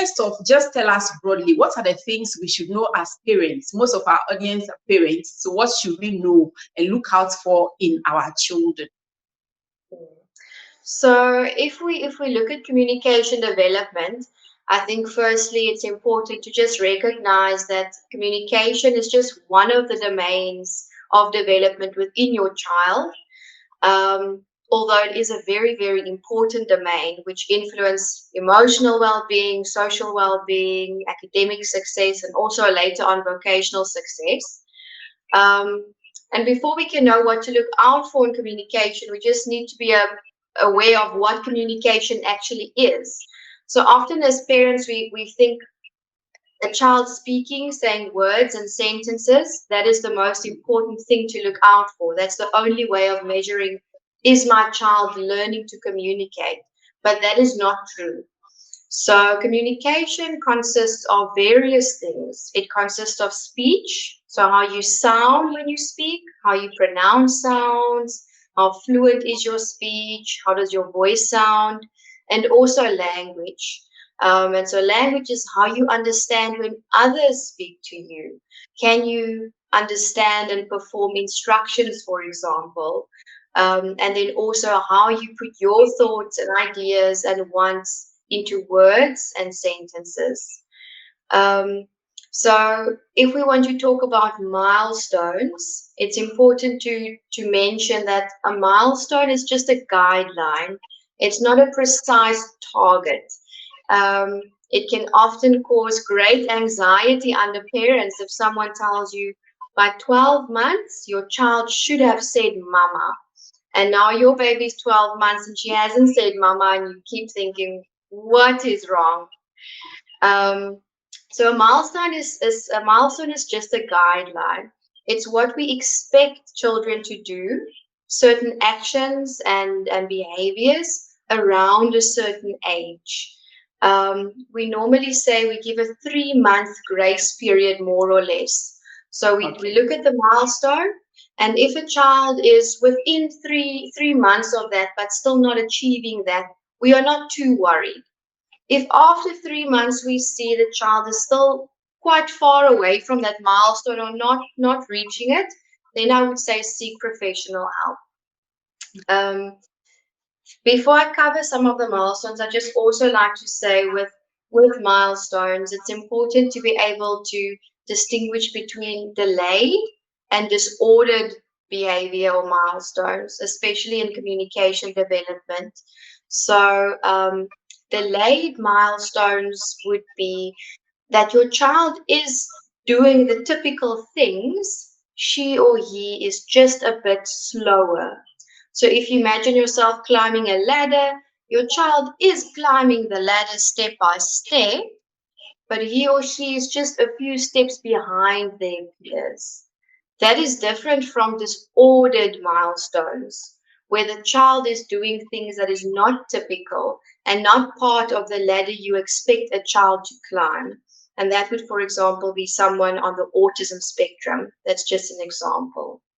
first off, just tell us broadly, what are the things we should know as parents? Most of our audience are parents, so what should we know and look out for in our children? So if we look at communication development, I think firstly it's important to just recognize that communication is just one of the domains of development within your child. Although it is a very, very important domain which influence emotional well-being, social well-being, academic success, and also later on vocational success. Um, and before we can know what to look out for in communication, we just need to be aware of what communication actually is. So often as parents, we think a child speaking, saying words and sentences, that is the most important thing to look out for. That's the only way of measuring, is my child learning to communicate? But that is not true. So communication consists of various things. It consists of speech, so how you sound when you speak, how you pronounce sounds, how fluent is your speech, how does your voice sound, and also language. And so language is how you understand when others speak to you. Can you understand and perform instructions, for example? And then also how you put your thoughts and ideas and wants into words and sentences. Um, so if we want to talk about milestones, it's important to mention that a milestone is just a guideline. It's not a precise target. It can often cause great anxiety under parents if someone tells you by 12 months your child should have said mama, and now your baby's 12 months and she hasn't said mama, and you keep thinking, what is wrong? Um, so a milestone is just a guideline. It's what we expect children to do, certain actions and behaviors around a certain age. We normally say we give a 3-month grace period, more or less. So we look at the milestone, and if a child is within three months of that but still not achieving that, we are not too worried. If after 3 months we see the child is still quite far away from that milestone or not reaching it, then I would say seek professional help. Before I cover some of the milestones, I just also like to say with milestones, it's important to be able to distinguish between delayed and disordered behavior or milestones, especially in communication development. So delayed milestones would be that your child is doing the typical things, she or he is just a bit slower. So if you imagine yourself climbing a ladder, your child is climbing the ladder step by step, but he or she is just a few steps behind their peers. That is different from disordered milestones, where the child is doing things that is not typical and not part of the ladder you expect a child to climb. And that would, for example, be someone on the autism spectrum. That's just an example.